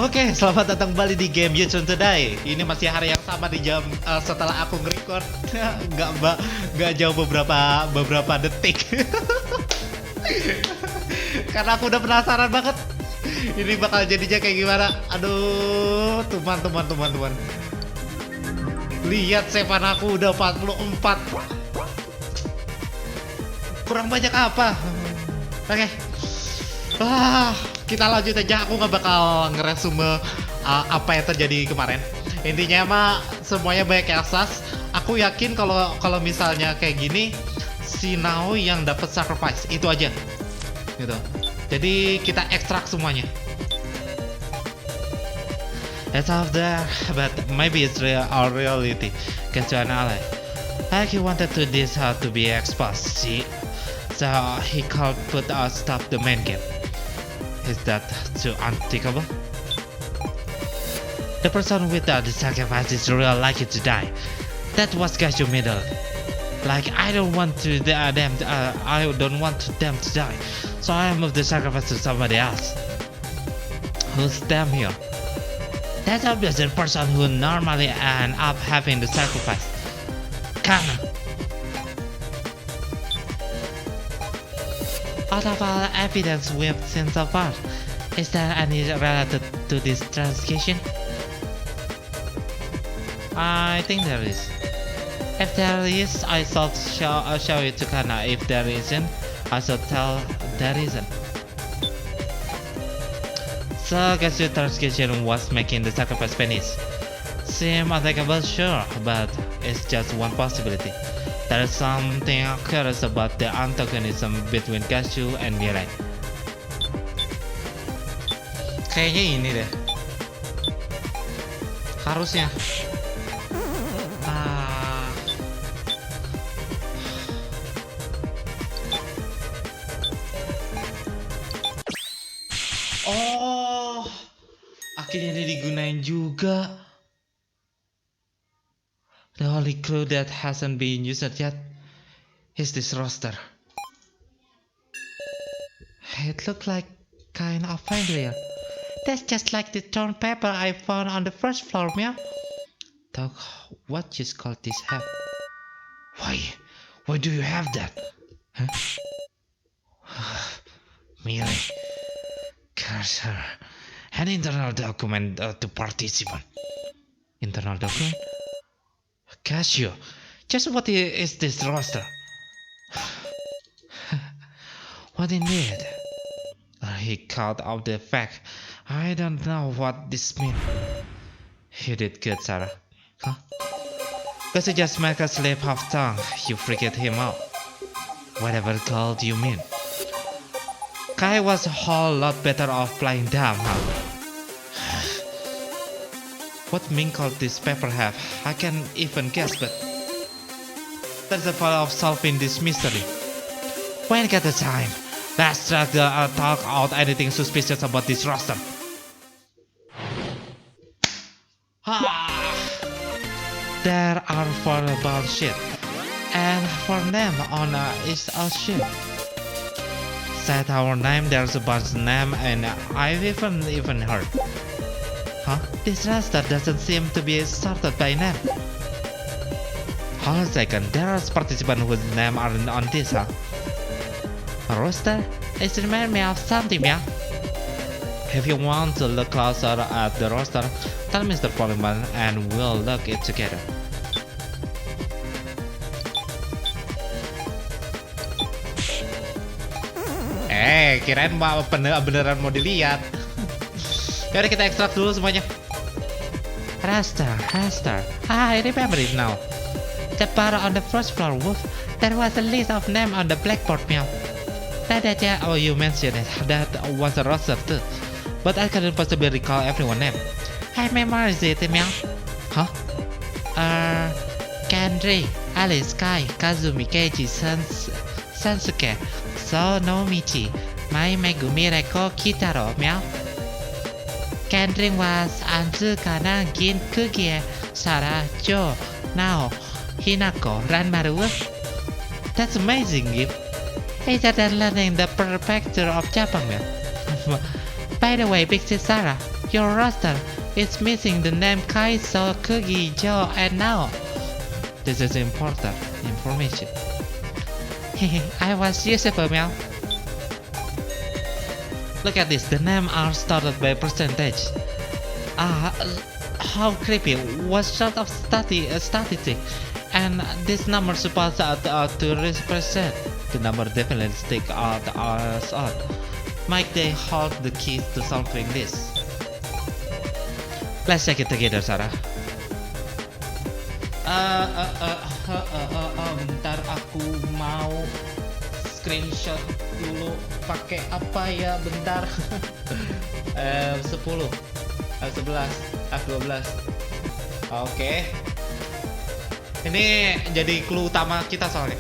Oke, selamat datang kembali di game Yuching Today. Ini masih hari yang sama di jam setelah aku nge-record. Nggak jauh beberapa detik. Karena aku udah penasaran banget. Ini bakal jadinya kayak gimana? Aduh, teman. Lihat sepan aku udah 44. Kurang banyak apa? Oke. Kita lanjut aja. Aku nggak bakal ngeresume apa yang terjadi kemarin. Intinya mah semuanya banyak yang sas. Aku yakin kalau misalnya kayak gini, si Nao yang dapat sacrifice itu aja, gitu. Jadi kita ekstrak semuanya. It's out there, but maybe it's real or reality. Get to an ally. Like he wanted to this to be exposed. See, so he can't put stop the main game. Is that too unthinkable? The person without the sacrifice is real likely to die. That was got you middle. Like I don't want to them. I don't want them to die, so I move the sacrifice to somebody else. Who's them here? That's obvious the person who normally end up having the sacrifice. Kana. Out of all evidence we've seen so far, is there any related to this transaction? I think there is. If there is, I shall show it to Kana. If there isn't, I shall tell there isn't. So, guess the transaction was making the sacrifice finish. Seem unthinkable, sure, but it's just one possibility. There is something curious about the antagonism between Gashu and Mirai. Kayaknya ini deh. Harusnya. Oh, akhirnya dia digunain juga. The only clue that hasn't been used yet is this roster. It looked like kind of familiar. That's just like the torn paper I found on the first floor, meow. Doc, what just called this hat? Why do you have that? Huh? Merely cursor. An internal document to participant. Internal document? Casio, just what is this roster? What indeed? He called out the fact. I don't know what this means. You did good, Sarah. Huh? Guess you just make a slip of tongue. You freaked him out. Whatever called you mean. Kai was a whole lot better off playing dumb, huh? What Ming called this paper have? I can't even guess, but there's a part of solving this mystery. When get the time, let's talk out anything suspicious about this roster. There are 4 bullshit, and 4 them on each ship. Said our name, there's a bunch of name, and I've even heard. Huh? This roster doesn't seem to be sorted by name. Hold a second, there are participants whose names aren't on this, huh? A roster? It reminds me of something, yeah? If you want to look closer at the roster, tell Mr. Polyman and we'll look it together. Kirain beneran mau dilihat. Yaudah kita ekstrak dulu semuanya. Raster. I remember it now. The bar on the first floor, Wolf. There was a list of names on the blackboard, meow. Oh, you mentioned it. That was a roster too. But I couldn't possibly recall everyone's name. I memorized it, meow. Huh? Kendri, Alice, Kai, Kazumi, Keiji, Sansuke, Sonomichi, Mai, Megumi, Reiko, Kitaro, meow. Kendring was Anzu, Kana, Gin, Kugie, Sarah, Jo, Nao, Hinako, Ranmaru. That's amazing, Gip. Easier than learning the prefecture of Japan, man. By the way, Big Sis Sarah, your roster is missing the name Kaiso, Kugi, Joe, and Nao. This is important information. I was useful, meow. Look at this, the names are started by percentage. How creepy. What sort of statistic? And this number supposed to represent the number definitely stick out as odd. Might they hold the keys to solving this? Let's check it together, Sarah. Bentar, aku mau screenshot dulu. Pakai apa ya? Bentar. 10, 11, 12. Oke. Ini jadi clue utama kita soalnya.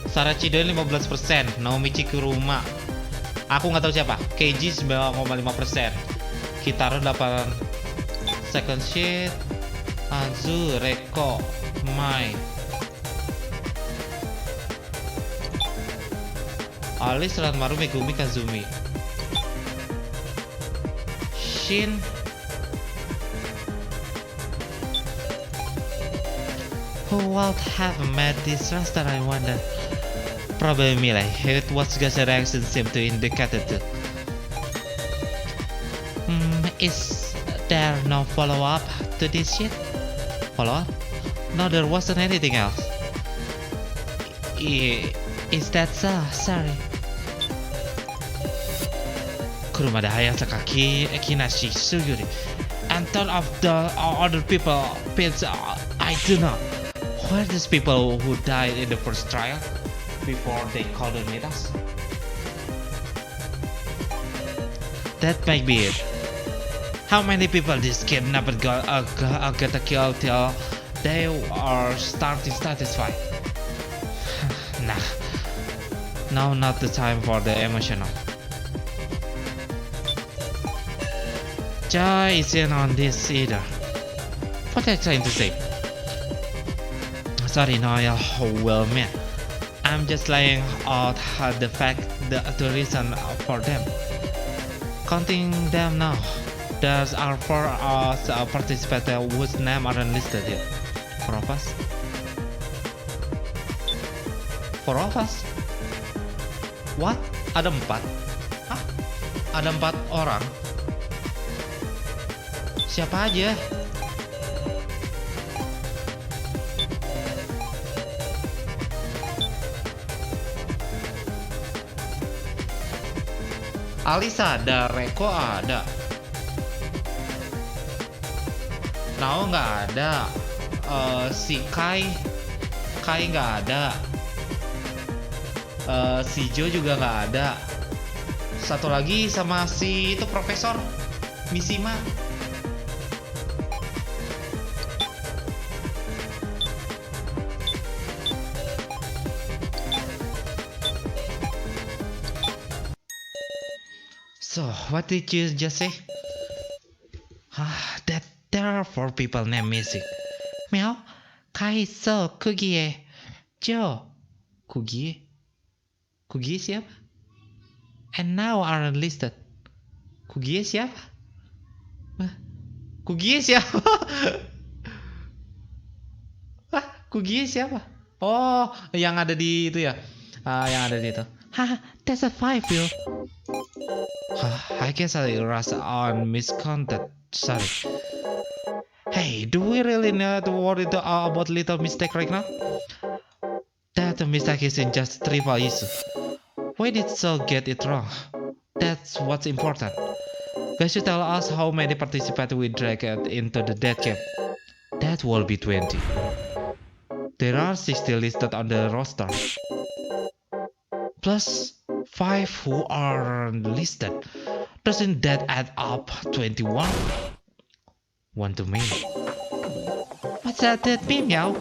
Sarah Cidel 15%, Naomi Cikuruma. Aku nggak tahu siapa. Keiji 9,5%. Kitaro 8. Second Sheet, Azu, Reko, Mai. Alice, Ranmaru, Megumi, Kazumi. Shin. Who would have made this roster, I wonder? Probably Millie. It was Guy's reaction seemed to indicate it. Is there no follow-up to this shit? Follow-up? No, there wasn't anything else. Is that so? Sorry. Kurumada Hayasaka Kinashi Suguri. And thought of the other people, I do not. Who are these people who died in the first trial before they called on us? That might be it. How many people this kidnapped got killed till they are starting satisfied? Nah. Now not the time for the emotional. Joy isn't on this either. What are you trying to say? Sorry, Noel. Well, man, I'm just laying out the reason for them. Counting them now. There are 4 participants whose names aren't listed here. 4 of us? 4 of us? What? Ada 4? Hah? Ada 4 orang? Siapa aja? Alisa ada, Reko ada, Nao nggak ada, si Kai nggak ada, si Jo juga nggak ada. Satu lagi sama si itu Profesor Mishima. So, what did you just say? That there are 4 people named missing. Meow, Kaiso, Kugie, Joe. Kugie siapa? And now are listed. Kugie siapa? Kugie siapa? Kugie siapa? Oh, yang ada di itu ya? Yang ada di itu. That's a 5, yo. I guess I rush on misconduct. Sorry. Hey, do we really need to worry about little mistake right now? That mistake isn't just trivial issue. We did so get it wrong. That's what's important. Guys, you tell us how many participants we dragged into the death camp. That will be 20. There are 60 listed on the roster. Plus 5 who are listed. Doesn't that add up 21? One too many. What's that mean, meow?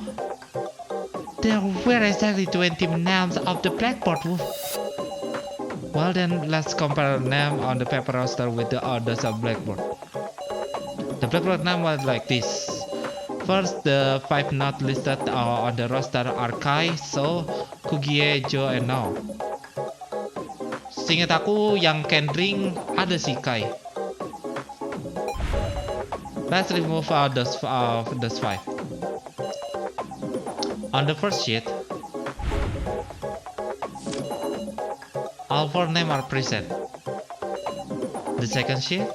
There were exactly 20 names of the blackboard wolf. Well then, let's compare name on the paper roster with the others of blackboard. The blackboard name was like this: First, the 5 not listed on the roster are Kai, So, Kugie, Joe, and Now. Seingat aku yang can drink ada si Kai. Let's remove those 5. On the first sheet, all 4 names are present. The second sheet,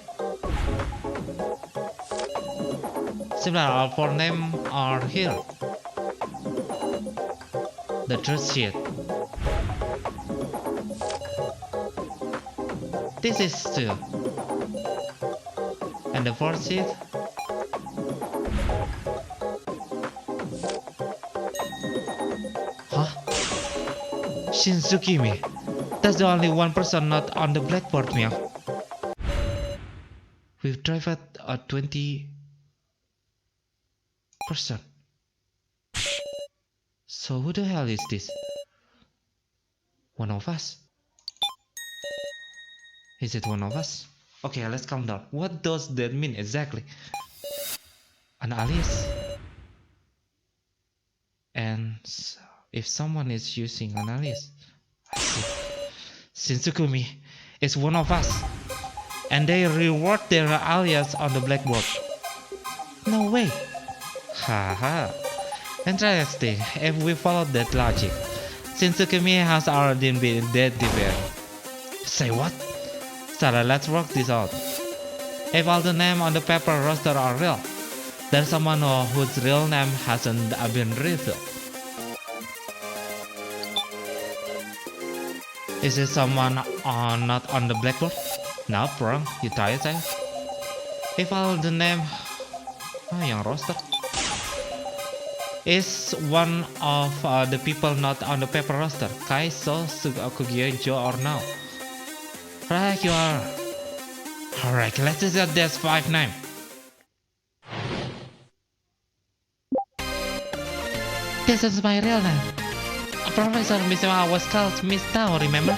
similar, all 4 names are here. The third sheet, this is 2. And the fourth sheet, huh? Shinzukimi. That's the only one person not on the blackboard, Meow. We've driven a 20%. So who the hell is this? One of us? Is it one of us? Okay, let's count down. What does that mean exactly? An alias? And if someone is using an alias, I see. Shinzukumi is one of us, and they reward their alias on the blackboard. No way. Haha. Interesting. If we follow that logic, Shinzukumi has already been dead debate. Say what? Sarah, let's work this out. If all the names on the paper roster are real, then someone whose real name hasn't been revealed. Is it someone not on the blackboard? Nope, wrong. You try it, sayang. If all the name yang roster is one of the people not on the paper roster, Kai, So, Kugie, Joe, or Now. Right, you are. Alright, let's just get this 5 names. This is my real name. Professor Mishima was called Miss Tao, remember?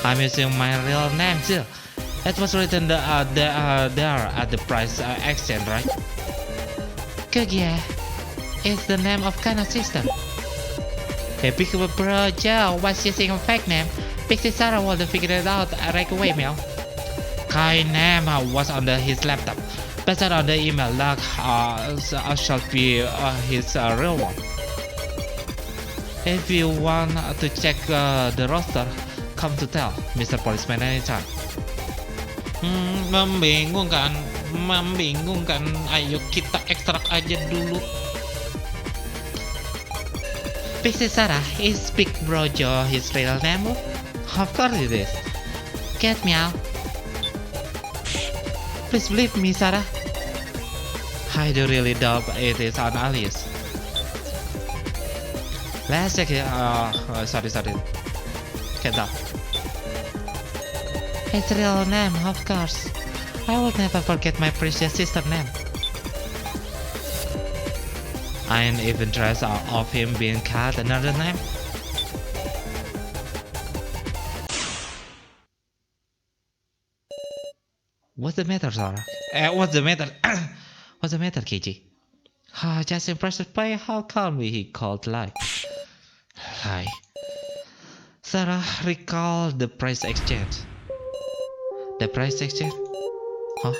I'm using my real name too. It was written there at the price exchange, right? Kugie is the name of Kana's sister. Hey, big bro Joe was using a fake name. Pixie Sarah will figure it out right away, Mel. Kai name was on his laptop. Based on the email log, shall be his real one. If you want to check the roster, come to tell Mr. Policeman anytime. Membingungkan. Ayo kita ekstrak aja dulu. Pixie Sarah is Big Bro Joe his real name? Of course it is. Get me out. Please believe me, Sarah. I do really doubt it is an alias. Let's check it. Sorry. Get up. His real name, of course. I will never forget my precious sister's name. I ain't even dressed of him being called another name. What's the matter, Sarah? What's the matter? What's the matter, KG? Just impressed by how calmly he called life. Hi. Sarah recalled the price exchange. The price exchange? Huh?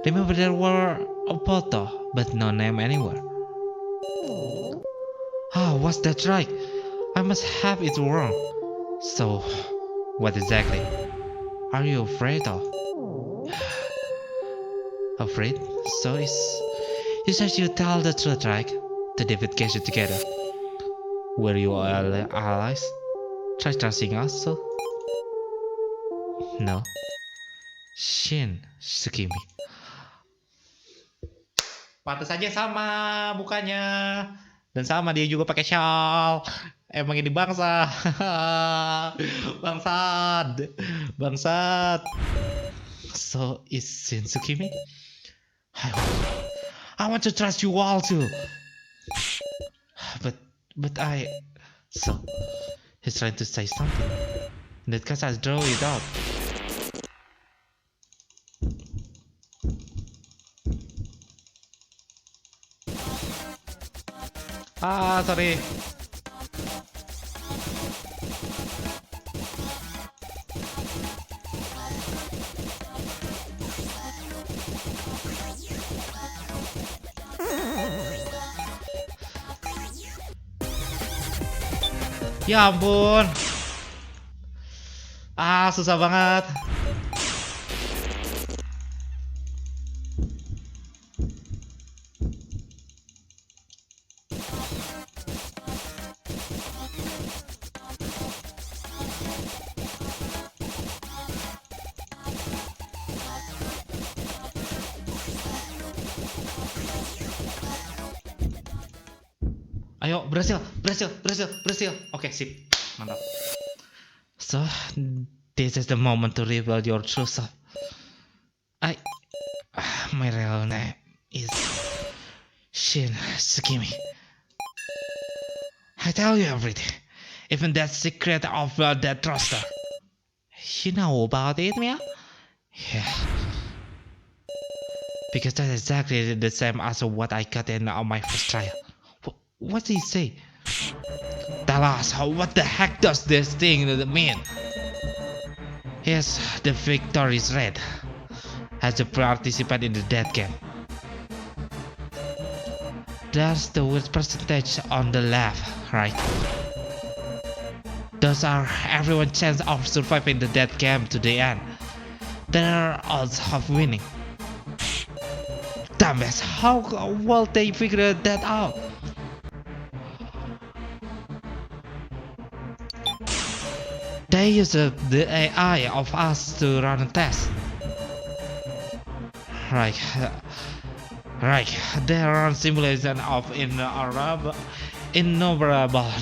Remember there were a photo, but no name anywhere. Was that right? I must have it wrong. So, what exactly are you afraid of? Afraid? So you said you tell the truth, right? To David get you together. Were you allies? Try trusting us, so? No. Shinzukimi. Pantas saja sama mukanya. Dan sama dia juga pakai shawl. Emang ini bangsa. Bangsat. So is Shinzukimi? I want to trust you all too. But I... So, he's trying to say something. In that case, I draw it out. Sorry. Ya ampun. Susah banget. Ayo, berhasil. Oke, sip. Mantap. So, this is the moment to reveal your true self. My real name is Kimi. I tell you everything, even that secret of that roster. You know about it, Mia? Yeah. Because that's exactly the same as what I got in on my first trial. What did he say? Tell us, what the heck does this thing mean? Yes, the victory is red. As a participant in the death game. That's the word percentage on the left, right? Those are everyone's chance of surviving the death game to the end. There are odds of winning. Damn it, how will they figure that out? They use the AI of us to run a test. Right. They run simulation of innumerable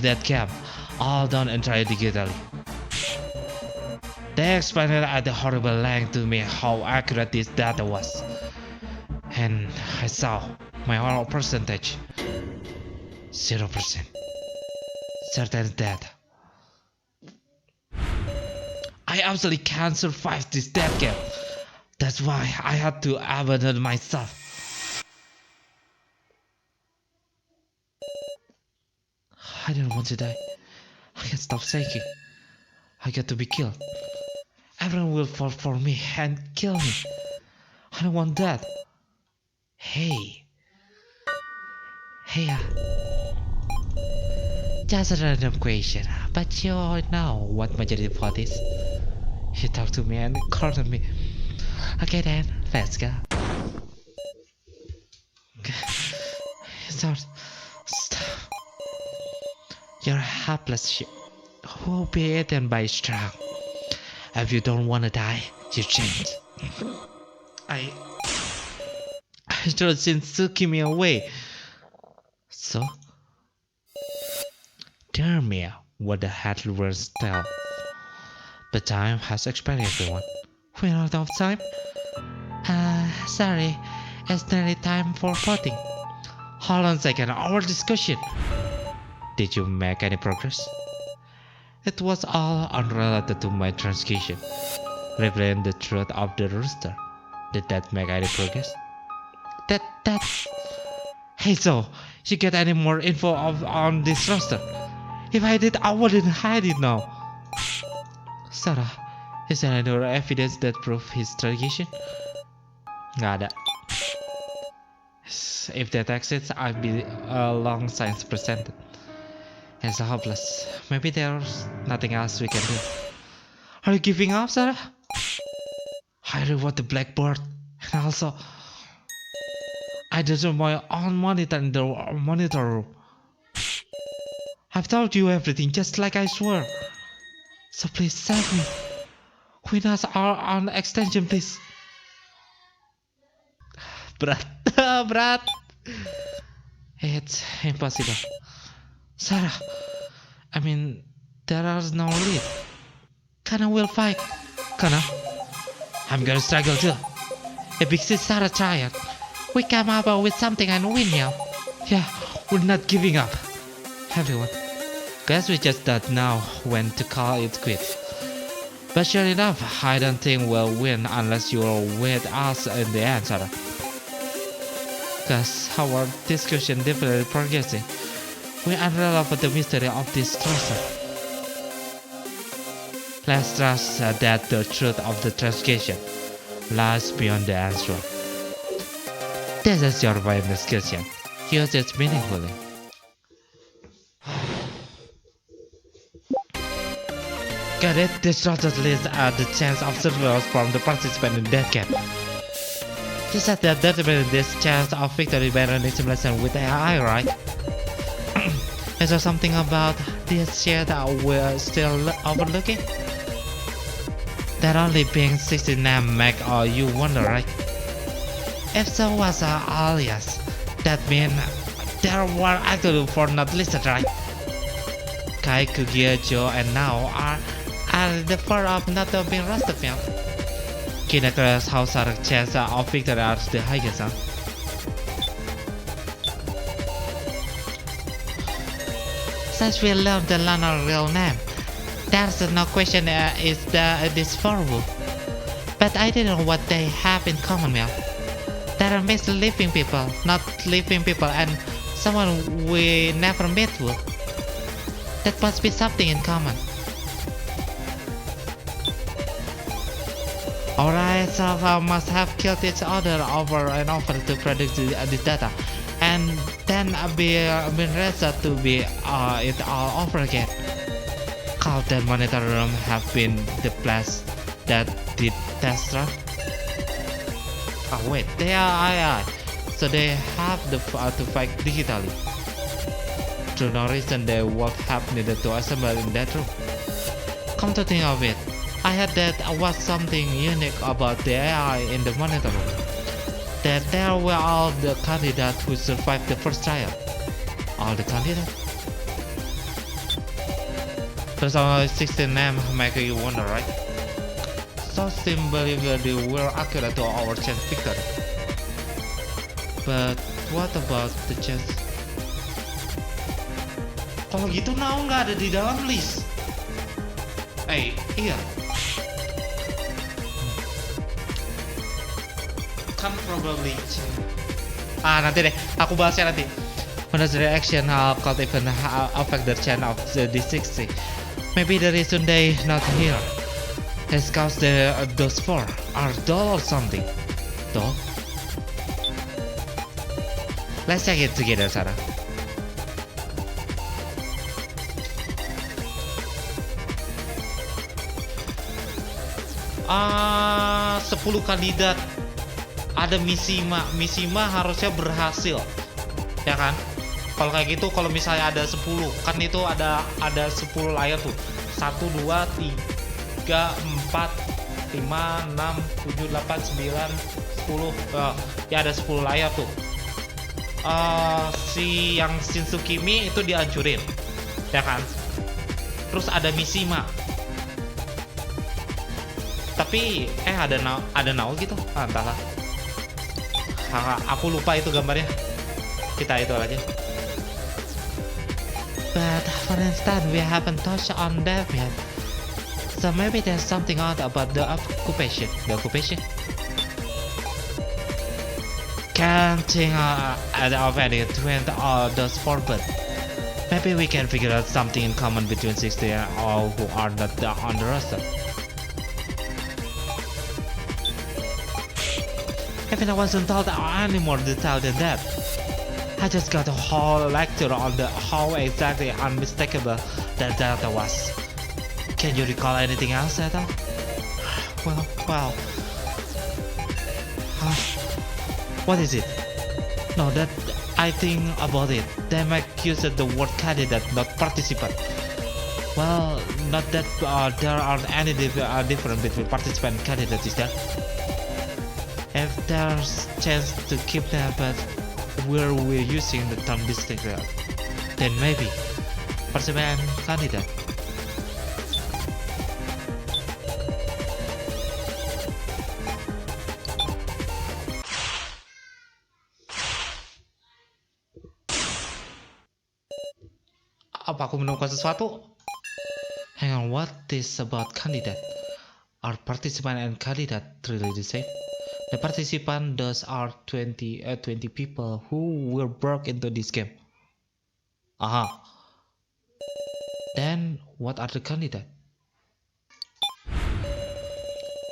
death camp, all done entirely digitally. They explained at the horrible length to me how accurate this data was. And I saw my own percentage. 0%. Certain death. I absolutely can't survive this death camp. That's why I had to abandon myself. I don't want to die. I can't stop thinking. I got to be killed. Everyone will fall for me and kill me. I don't want that. Hey. Just a random question, but you know what majority vote is. You talk to me and corner me. Okay then, let's go. Stop. You're a helpless ship who will be eaten by strong. If you don't wanna die, you change. I threw Kimi away. So? Tell me what the headless tell. The time has expired, everyone. We're out of time. Sorry. It's nearly time for voting. Hold on a second, our discussion. Did you make any progress? It was all unrelated to my transcription. Revealing the truth of the rooster. Did that make any progress? That... Hey, so, you get any more info on this roster? If I did, I wouldn't hide it now. Sarah, is there any other evidence that proves his tradition? Nggak ada. If that exists, I'd be a long science presented. It's hopeless. Maybe there's nothing else we can do. Are you giving up, Sarah? I reward the blackboard, and also I deserve my own monitor in the monitor room. I've told you everything, just like I swore. So please save me. Win us our own extension, please. Berat. It's impossible. Sarah, I mean, there is no lead. Kana will fight. Kana, I'm gonna struggle too. If Big Sis Sarah tried, we come up with something and win now. Yeah, we're not giving up. Everyone, guess we just don't know when to call it quits. But sure enough, I don't think we'll win unless you're with us in the end, Sarah. Cause our discussion definitely progressing. We unravel the mystery of this treasure. Let's trust that the truth of the transgression lies beyond the answer. This is your investigation. Use it meaningfully. Get it? This treasure list the chance of survivors from the participant in that game. You said that there is this chance of victory by running simulation with AI, right? Is there something about this share that we're still overlooking? That only being 69 make you wonder, right? If so was alias, that means there were actually 4 not listed, right? Kai, Kugia, Joe, and now are the 4 of not being rusted, man. Kinectors, house are chance of victory are the highest, huh? Since we learned the Lana real name, there's no question is this forward. But I didn't know what they have in common, man. There are mixed living people, not living people, and someone we never met with. That must be something in common. Alright, so must have killed each other over and over to produce this data, and then been reset to be it all over again. Could that monitor room have been the place that did test run? Oh wait, they are AI, so they have to fight digitally. Through no reason they would have needed to assemble in that room. Come to think of it, I heard that was something unique about the AI in the monitor room. That there were all the candidates who survived the first trial. All the candidates? There's only 16 names make you wonder, right? So simply they were accurate to our chance victory. But what about the chance? Kalau gitu Nao nggak ada di dalam list. Iya. Kan probably. Nanti deh, aku bahasnya nanti. When the reaction could even affect the chance of the D60. Maybe the reason they not here is cause those 4 are dull or something. Dull? Let's check it together, Sarah. Ah, 10 kandidat. Ada misi mah harusnya berhasil. Ya kan? Kalau kayak gitu, kalau misalnya ada 10, kan itu ada 10 layar tuh. 1 2 3 4 5 6 7 8 9 10. Ya ada 10 layar tuh. Si yang Shinsu Kimi itu dihancurin. Ya kan? Terus ada misi mah. Tapi ada Nao gitu. Entahlah. Aku lupa itu gambarnya. Kita itu aja. But for instance, we haven't touched on that yet. So maybe there's something odd about the occupation. Can't think of any twin or those 4, but maybe we can figure out something in common between 60 and all who are not on the roster. Even I wasn't told any more detail than that. I just got a whole lecture on how exactly unmistakable that data was. Can you recall anything else at all? Well. What is it? No, that I think about it. They might use the word candidate, not participant. Well, not that there aren't any difference between participant and candidate, is there? If there's chance to keep them, but where we're using the term distinctly, then maybe participant candidate. Apa aku menemukan sesuatu? Hang on, what is about candidate? Are participant and candidate really the same? The participant, those are 20 people who were brought into this game. Aha. Then what are the candidates?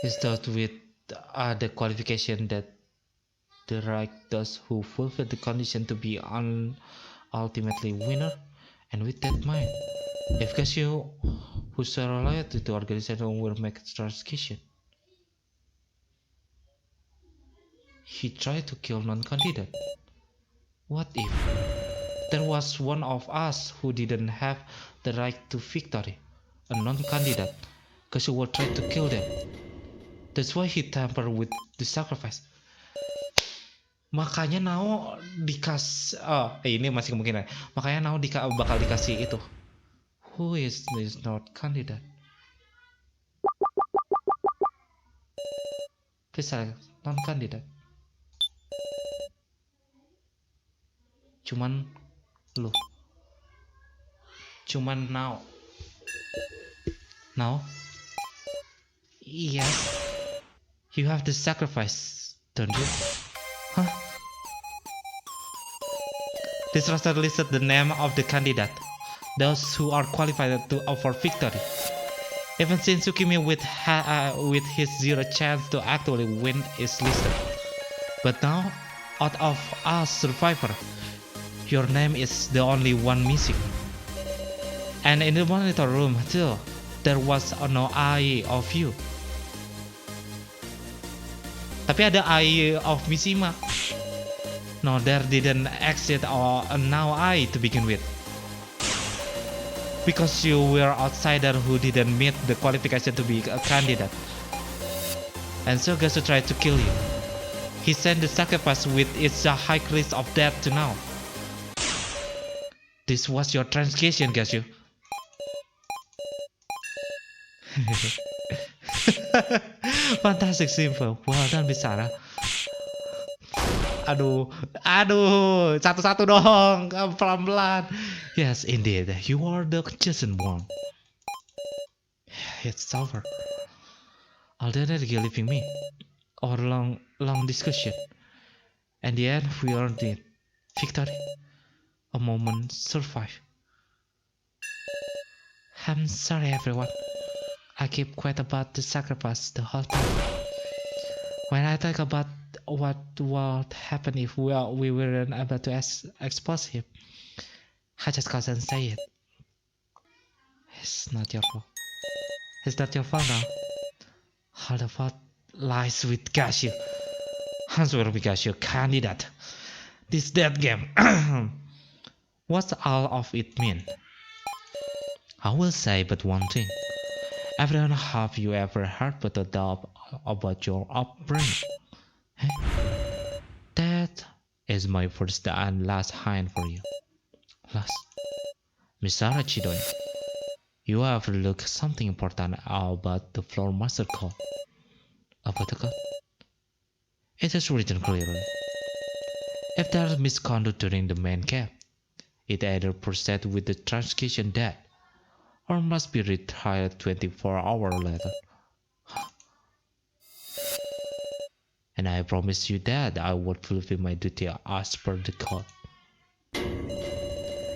It starts with the qualification that the right those who fulfill the condition to be ultimately winner. And with that mind, if Casio who are loyalty to organization will make transaction. He tried to kill non-candidate. What if there was one of us who didn't have the right to victory, a non-candidate? Casio will try to kill them. That's why he tampered with the sacrifice. Makanya Nao ini masih kemungkinan. Makanya Nao bakal dikasih itu. Who is this not candidate? Please non-candidate. Cuman lu. Cuman Nao. Now? Yes. You have to sacrifice, don't you? Huh? This roster listed the name of the candidate, those who are qualified to offer victory. Even since Kimi with his zero chance to actually win is listed. But now, out of us survivor, your name is the only one missing. And in the monitor room too, there was no eye of you. Tapi ada eye of Mishima. No, there didn't exist or now eye to begin with. Because you were outsider who didn't meet the qualification to be a candidate. And so Gasu tried to kill you. He sent the sacrifice with its high risk of death to now. This was your transgression, Gasu. Fantastic simple. Well done, Bisara. Aduh, satu-satu dong, pelan-pelan. Yes, indeed, you are the chosen one. It's over. Alternately leaving me, or long discussion. And the end, we earned it. Victory. A moment survive. I'm sorry, everyone. I keep quiet about the sacrifice the whole time. When I think about what would happen if we weren't able to expose him, I just can't say it. It's not your fault. It's not your fault now. All the fault lies with Cashew. I swear because you're candidate. This dead game. What's all of it mean? I will say but one thing. Everyone, have you ever heard but a doubt about your upbringing? Hey? That is my first and last hint for you. Last, Misara Chidoi, you have looked something important about the floor master code. About the code? It is written clearly. If there is misconduct during the main cap, it either proceeds with the transcription dead, or must be retired 24 hours later. And I promise you that I would fulfill my duty as per the code.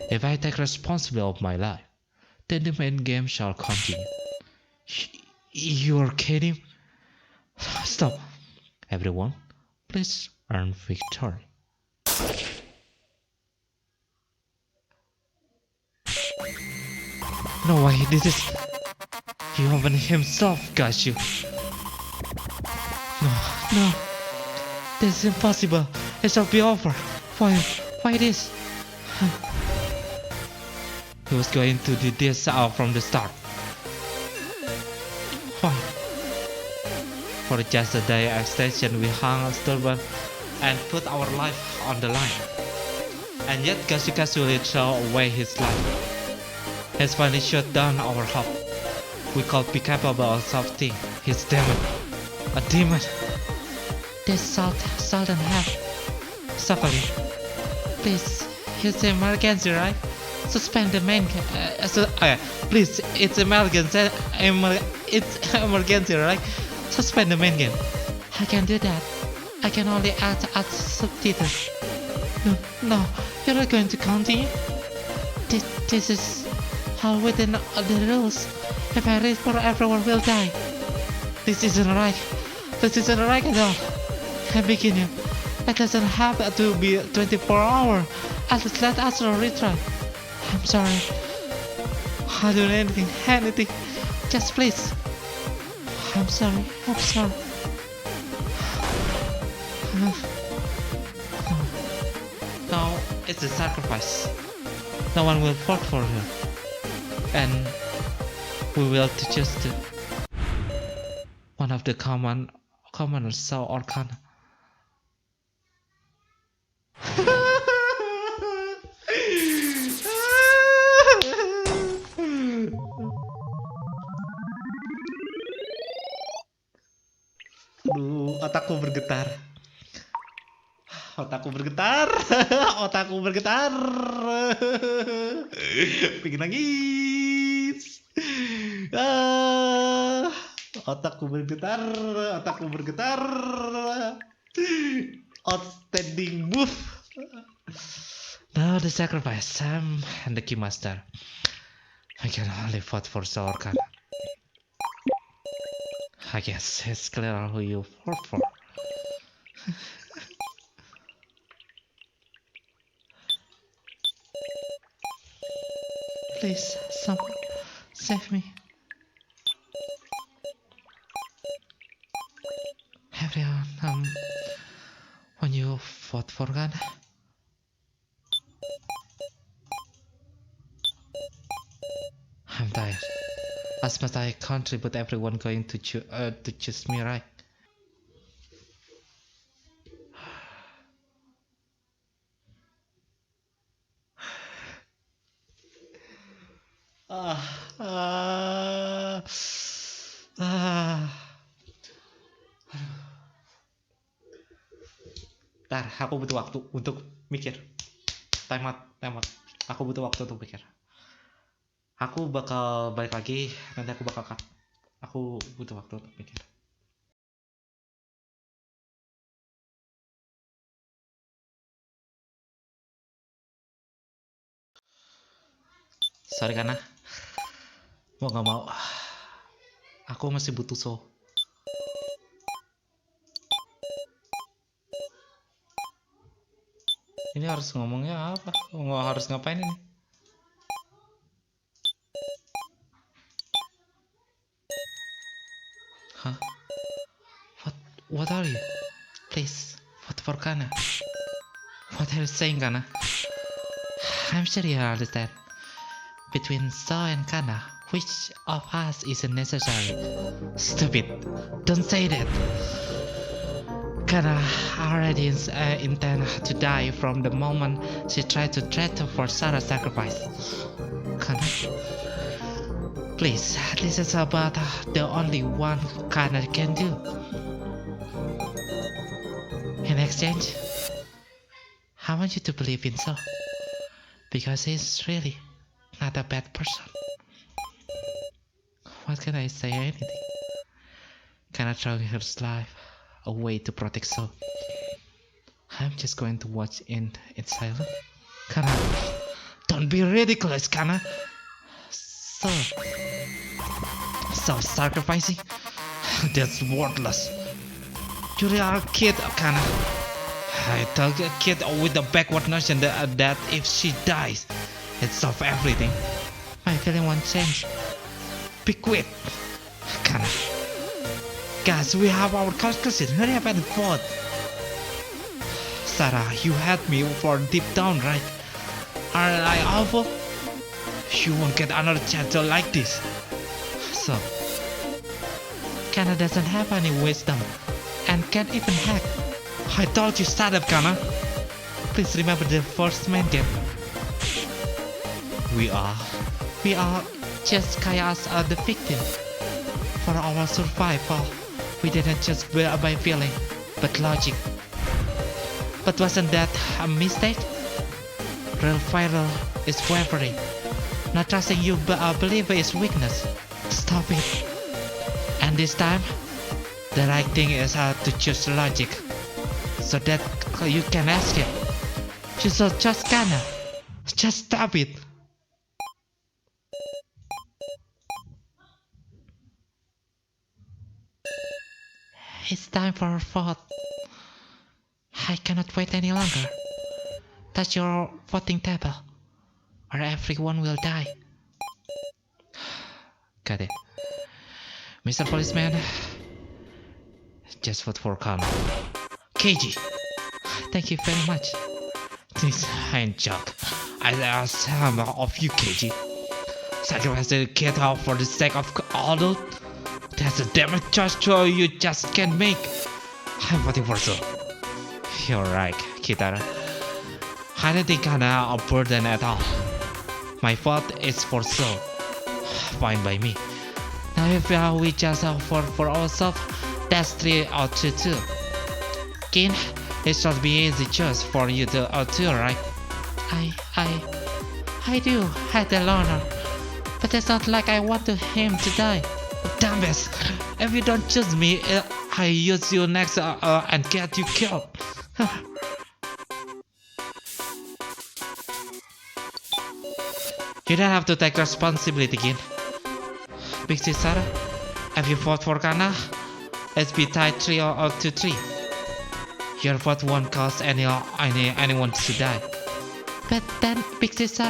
If I take responsibility of my life, then the main game shall continue. You're kidding? Stop. Everyone, please earn victory. No way, this is... Yovan himself got you. No. This is impossible. It shall be over. Why this? He was going to do this out from the start. Why? For just a day extension we hung a turban and put our life on the line. And yet Gasu casually threw away his life. Has finally shut down our hope. We could be capable of something. His demon. A demon. This salt and half. Suffering. Please, it's emergency, right? Suspend the main. Please, it's emergency. It's emergency, right? Suspend the main game. I can do that. I can only add subtitles. No, you're not going to continue. This is how within the rules. If I read for everyone will die. This isn't right. This isn't right at all. I'm beginning. It doesn't have to be 24 hours. Let us retry. I'm sorry. I'll do anything. Just please. I'm sorry. Now it's a sacrifice. No one will fought for her. And we will to just one of the commoners saw Orkana. Aduh, otakku bergetar. Pengen nangis. Otakku bergetar. Outstanding move. Now the sacrifice, Sam and the key master. I can only vote for Orkana. I guess it's clear who you fought for. Please, someone, save me. Everyone, when you fought for Ghana, I'm tired. As much I contribute, everyone going to choose me, right? Ntar, aku butuh waktu untuk mikir. Time out. Aku butuh waktu untuk mikir. Aku bakal balik lagi, nanti aku bakal cut. Aku butuh waktu untuk mikir. Sorry karena mau gak mau aku masih butuh show. Ini harus ngomongnya apa? Harus ngapain ini? Huh? What are you? Please, what for Kana? What are you saying, Kana? I'm sure you understand. Between So and Kana, which of us isn't necessary? Stupid! Don't say that! Kana already intend to die from the moment she tried to threaten for Sarah's sacrifice. Kana, please, this is about the only one Kana can do. In exchange, I want you to believe in So, because he's really not a bad person. What can I say? Anything? Kana throwing her life away to protect So. I'm just going to watch in silence. Kana, don't be ridiculous, Kana. So sacrificing? That's worthless. You are a kid, Kana. I told a kid with the backward notion that if she dies, it solves everything. My feeling won't change. Be quick, Kana. Guys, we have our conclusion. Hurry up and vote. Sarah, you had me for deep down, right? Aren't I awful? You won't get another chance like this. So, Kana doesn't have any wisdom and can't even hack. I told you, shut up, Kana. Please remember the first main game. We are just chaos are the victim. For our survival, we didn't just by feeling, but logic. But wasn't that a mistake? Real viral is wavering. Not trusting you believe is weakness. Stop it. And this time, the right thing is to choose logic, so that you can escape. You should just Kana. Just stop it. It's time for a vote. I cannot wait any longer. Touch your voting table, or everyone will die. Got it. Mr. Policeman, just vote for Kano. KG! Thank you very much. This ain't joke. I asked some of you, KG. Sacrifice the kid out for the sake of all. That's a damn choice you just can't make. I'm voting for so. You're right, Kitara. I don't think I'm a burden at all. My vote is for so. Fine by me. Now if we just vote for ourselves, that's 3 out of 2. Kin, it should be easy choice for you to do, right? I do have the honor, but it's not like I want him to die. Damn it! If you don't choose me, I use you next and get you killed. You don't have to take responsibility, Gin. Big Sister, if you vote for Kana, it's be tied 3 out to 3. Your vote won't cause anyone to die. But then, Big Sister,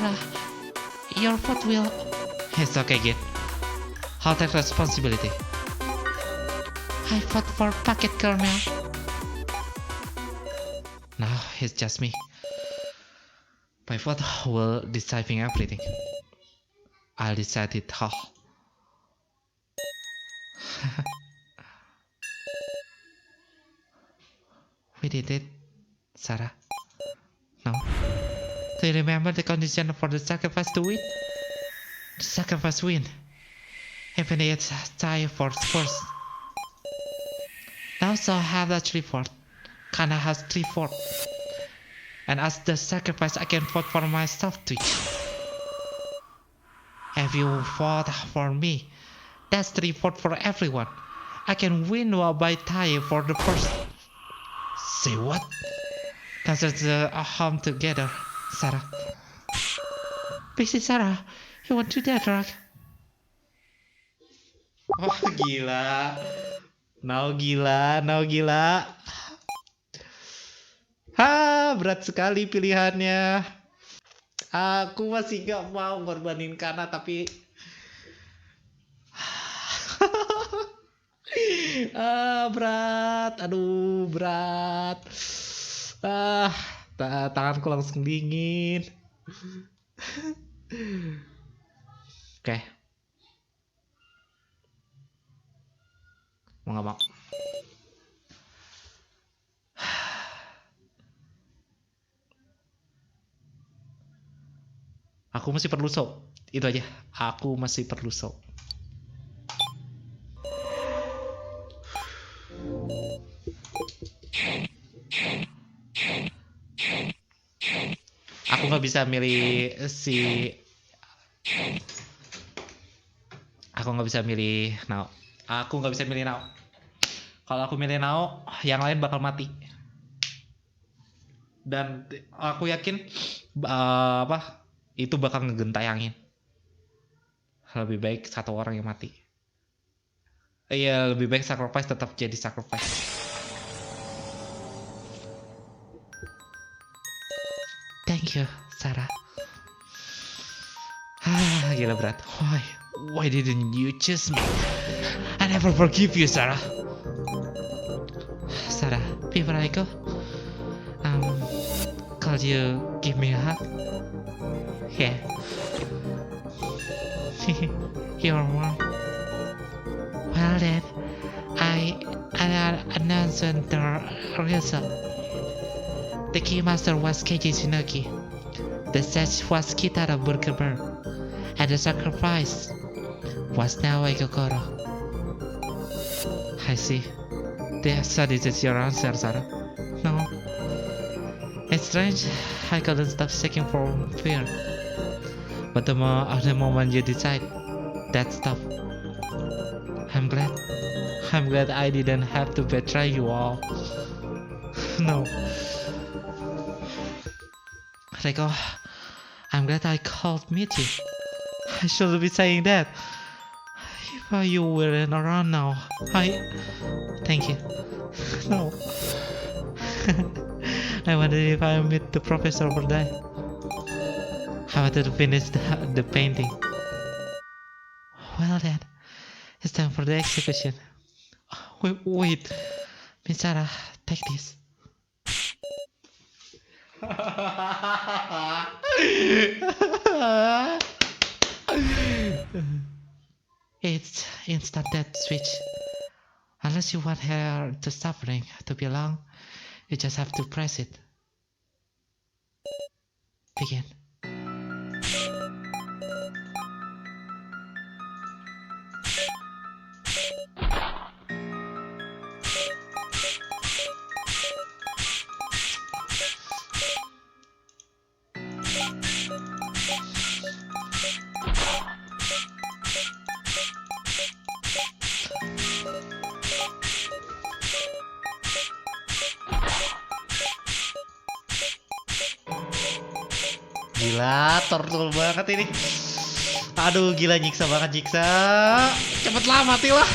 your vote will... It's okay, Gin. I'll take responsibility. I vote for Packet Caramel. Now it's just me. My vote will deciding everything. I'll decide it all. We did it, Sarah. No. Do you remember the condition for the sacrifice to win? The sacrifice win. Even if it's tie for first. Now so I have the 3/4. Kana has 3/4. And as the sacrifice I can vote for myself too. If you vote for me, that's 3/4 for everyone. I can win by tying for the first. Say what? Consider a home together, Sarah. Busy Sarah, you want to do that, right? Wah gila. Now gila. Berat sekali pilihannya. Aku masih gak mau ngorbanin Kana tapi berat. Aduh, berat. Tanganku langsung dingin. Oke. Mau gak mau. Aku masih perlu soap. Itu aja. Aku masih perlu soap. Aku nggak bisa milih si. Aku nggak bisa milih Nao. Kalau aku milih Nao, yang lain bakal mati. Dan aku yakin itu bakal ngegentayangin. Lebih baik satu orang yang mati. Iya, lebih baik sacrifice tetap jadi sacrifice. Thank you, Sarah. Gila berat. Why didn't you choose me? I never forgive you, Sarah. Sarah, before I go, could you give me a hug? Yeah. You're warm. Well then, I announced the result. The keymaster was Keiji Tsunoki. The judge was Kitara Burgerberg. And the sacrifice was Naoe Kokoro. I see. So this is your answer, Sarah? No. It's strange. I couldn't stop shaking from fear. But the moment you decide, that stop. I'm glad I didn't have to betray you all. No. Reiko, I'm glad I called meet you. I shouldn't be saying that. Why you weren't around now? Thank you. No. I wondered if I meet the professor over there. I wanted to finish the painting. Well then, it's time for the execution. Wait. Miss Sarah, take this. It's instant death switch. Unless you want her to suffering to be long, you just have to press it. Begin. Gila, tortul banget ini. Aduh, gila, nyiksa banget, nyiksa. Cepetlah, matilah.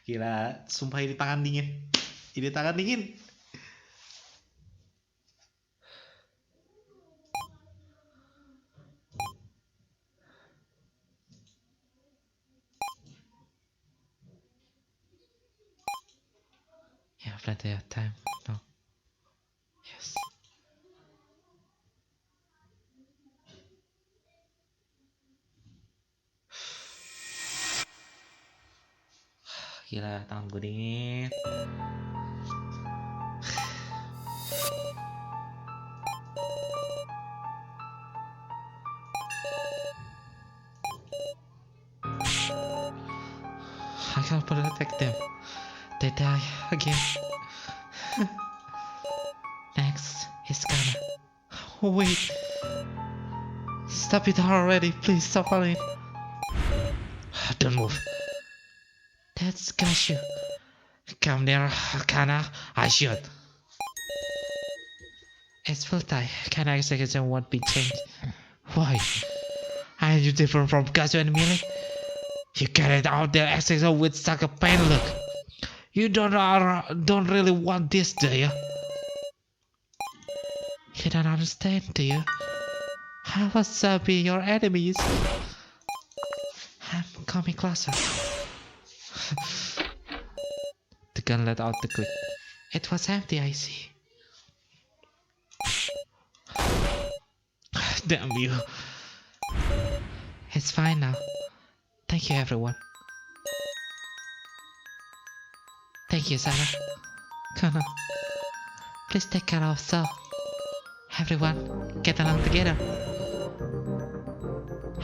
Gila, sumpah ini tangan dingin. Ini tangan dingin. Yeah, plenty of time. No. Yes. Gila, tangan gue dingin. I can't protect them. They die again. Next is Kana. Wait. Stop it already. Please stop it. Don't move. That's Gashu. Come near, Kana. I shoot. It's full time. Kana execution won't be changed. Why? Are you different from Gashu and Millie? You carried out their execution with such a pain look. You don't really want this, do you? You don't understand, do you? How was be your enemies? I'm coming closer. The gun let out the click. It was empty, I see. Damn you. It's fine now. Thank you, everyone. Thank you, Sarah. Come on. Please take care of yourself. Everyone, get along together.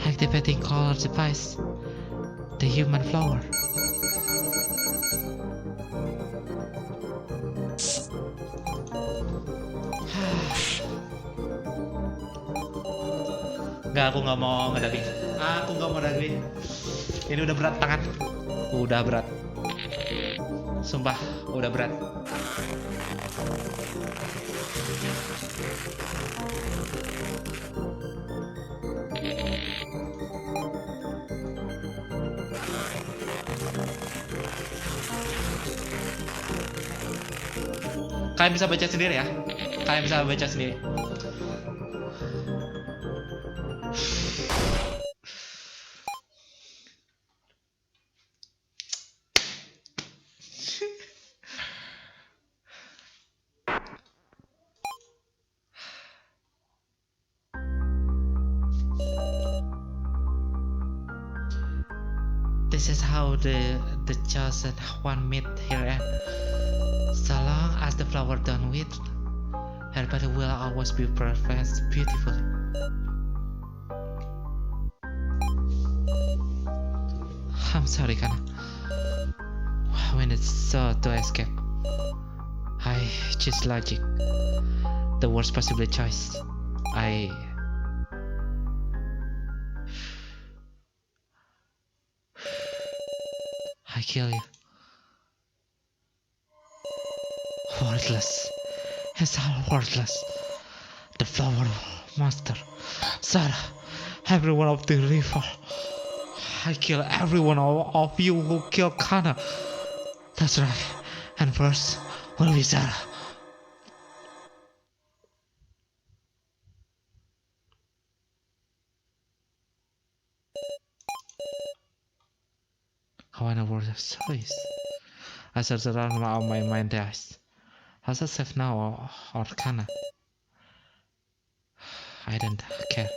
Activating color device. The human flower. Enggak, aku nggak mau ngedubbing. Aku nggak mau dubbing. Ini udah berat tangan. Udah berat. Sumpah, udah berat. Kalian bisa baca sendiri ya. Kalian bisa baca sendiri. This is how the chosen one meet here and so long as the flower don't wither, her body will always be perfect beautifully. I'm sorry, Kana. When it's so to escape, I choose logic. The worst possible choice. I kill you. worthless. It's all worthless. The flower monster. Sarah, everyone of the river. I kill every one of you who killed Kana. That's right. And first will be Sarah. I wonder where the choice. I search around my mind dies. How's it safe now or Kana? I don't care.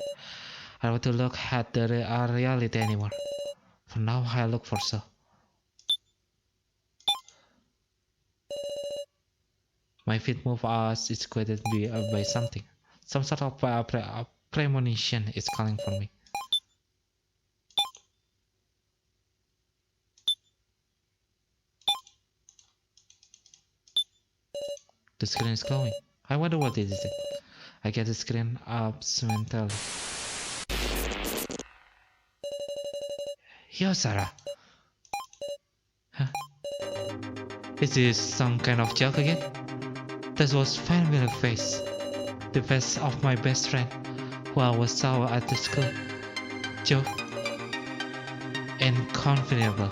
I don't want to look at the reality anymore. For now, I look for so. My feet move as it's created by something. Some sort of premonition is calling for me. The screen is glowing. I wonder what it is. I get the screen up mentally. Yo, Sarah. Huh? Is this some kind of joke again? That was familiar face. The face of my best friend, who I was saw at the school. Joe. Inconceivable.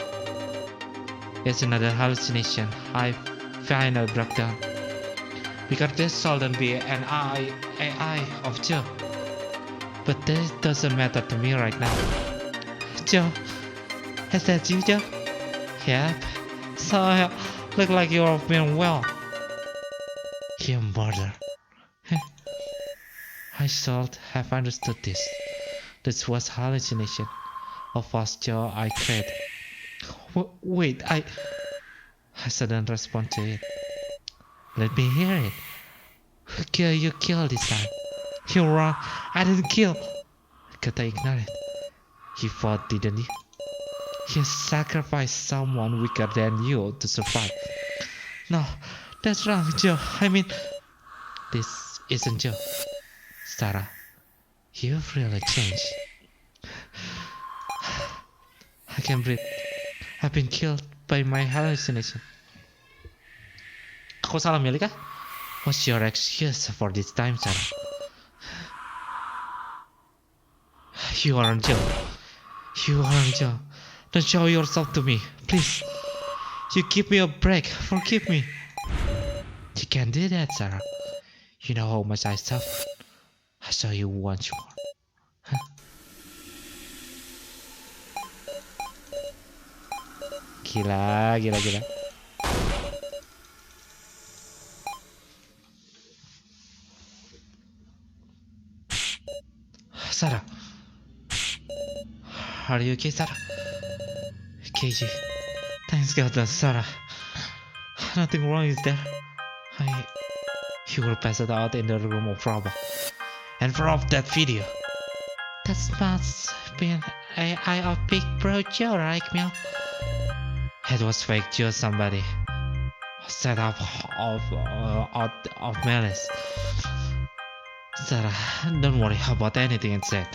It's another hallucination. I finally broke down. Because this shouldn't be an AI of Joe. But this doesn't matter to me right now. Joe, is that you, Joe? Yep. So, look like you're been well. You murder. I should have understood this. This was hallucination of us Joe I created. Wait, I shouldn't respond to it. Let me hear it. Who killed you kill this time? You're wrong. I didn't kill. Could I ignore it? You fought, didn't you? You sacrificed someone weaker than you to survive. No, that's wrong, Joe. I mean, this isn't Joe. Sarah, you've really changed. I can't breathe. I've been killed by my hallucination. Aku salah milih kah? What's your excuse for this time, Sarah? You aren't Joe. You aren't Joe. Don't show yourself to me, please. You give me a break. Forgive me. You can't do that, Sarah. You know how much I suffered. I saw you once more. Huh? Gila. Sarah. Are you okay, Sarah? KG. Thanks God, Sarah. Nothing wrong is there. You were passed out in the room of Robo. And from that video. That must been AI of Big Bro Joe, right, Meow? It was fake Joe, somebody. Set up of malice. Sarah, don't worry about anything it said.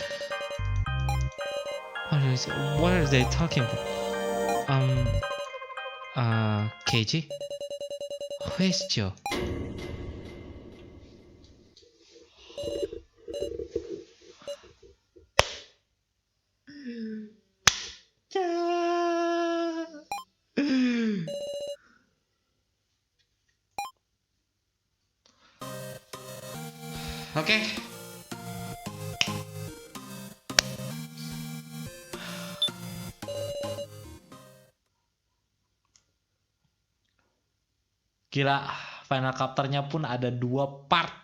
What are they talking about? KG? Who is Joe? Okay. Gila, final chapternya pun ada 2 part.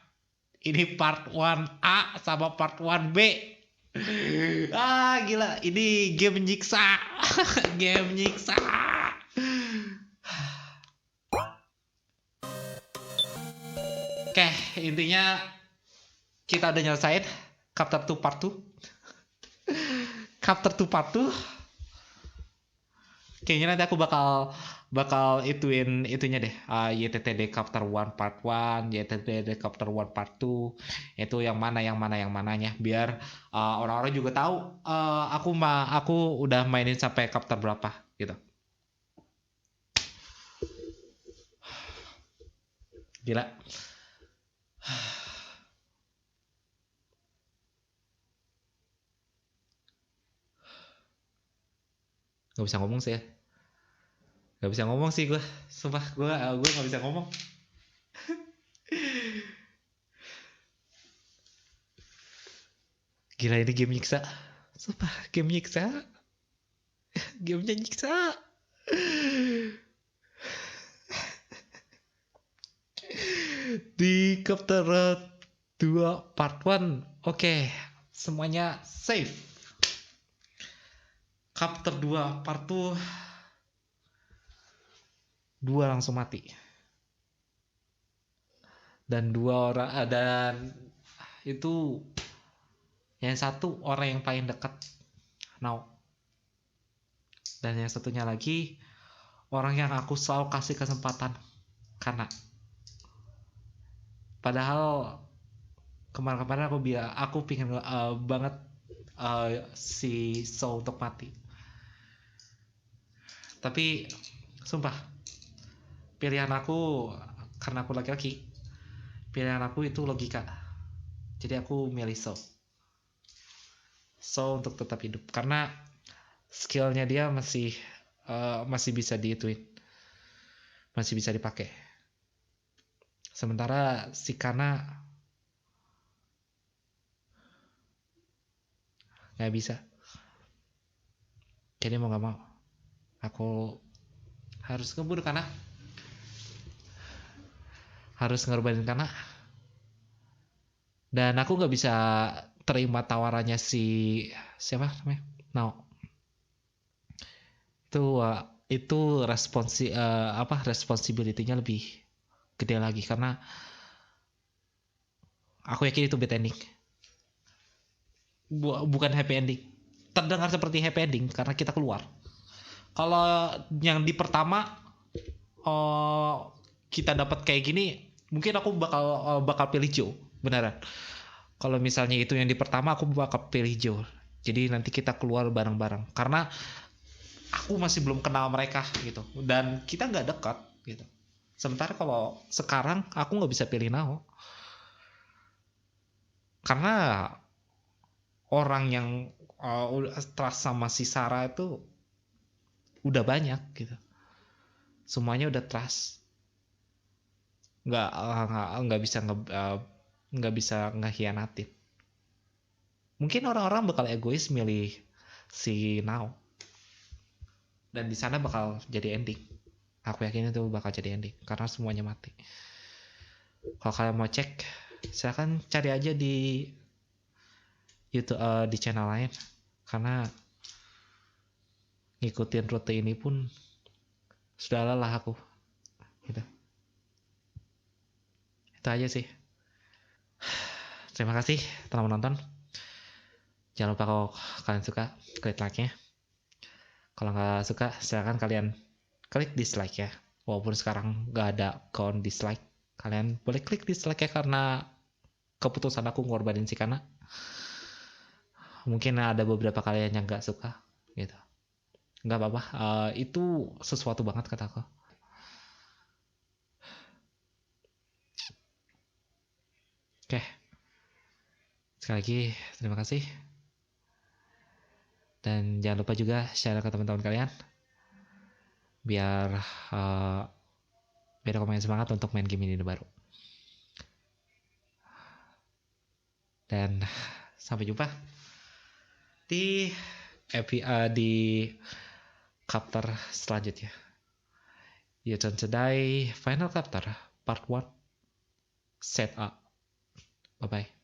Ini part 1A sama part 1B. Gila, ini game menyiksa. Game menyiksa. Oke, intinya kita udah nyelesain chapter 2 part 2. Chapter 2 part 2. Kayaknya nanti aku bakal itunya deh. YTTD chapter 1 part 1, YTTD chapter 1 part 2. Itu yang mananya biar orang-orang juga tahu aku udah mainin sampai chapter berapa gitu. Gila. Gak bisa ngomong sih ya. Gak bisa ngomong sih gue. Sumpah gue gak bisa ngomong. Gila ini game nyiksa. Sumpah game nyiksa. Gamenya nyiksa. Di chapter 2 part 1. Oke, semuanya safe. Chapter 2 part 2 langsung mati. Dan 2 orang, dan itu yang satu orang yang paling dekat now, dan yang satunya lagi orang yang aku selalu kasih kesempatan karena padahal kemarin-kemarin aku pingin banget si So untuk mati, tapi sumpah pilihan aku, karena aku laki-laki, pilihan aku itu logika, jadi aku milih So untuk tetap hidup karena skillnya dia masih bisa diituin, masih bisa dipakai. Sementara si Kana nggak bisa. Jadi mau nggak mau aku harus ngeburu Kana, harus ngorbanin Kana, dan aku nggak bisa terima tawarannya si siapa namanya Now. Itu responsibility-nya lebih gede lagi karena aku yakin itu bad ending, bukan happy ending. Terdengar seperti happy ending karena kita keluar. Kalau yang di pertama kita dapat kayak gini, mungkin aku bakal pilih Joe beneran. Kalau misalnya itu yang di pertama, aku bakal pilih Joe. Jadi nanti kita keluar bareng-bareng karena aku masih belum kenal mereka gitu, dan kita nggak dekat gitu. Sementara kalau sekarang aku nggak bisa pilih Nao karena orang yang trust sama si Sarah itu udah banyak gitu, semuanya udah trust, nggak bisa ngehianatin. Mungkin orang-orang bakal egois milih si Nao, dan di sana bakal jadi ending. Aku yakin itu bakal jadi ending karena semuanya mati. Kalau kalian mau cek, silahkan cari aja di YouTube, di channel lain, karena ngikutin rute ini pun sudah lelah aku gitu. Itu aja sih. Terima kasih telah menonton. Jangan lupa kalau kalian suka, klik like-nya. Kalau nggak suka, silahkan kalian klik dislike ya. Walaupun sekarang nggak ada count dislike, kalian boleh klik dislike ya karena keputusan aku ngorbanin si Kana. Mungkin ada beberapa kalian yang nggak suka gitu. Nggak apa-apa, itu sesuatu banget kata aku. Oke. Sekali lagi, terima kasih. Dan jangan lupa juga share ke teman-teman kalian. Biar aku main semangat untuk main game ini baru. Dan sampai jumpa di chapter selanjutnya. Nankidai final chapter part 1 set up. Bye bye.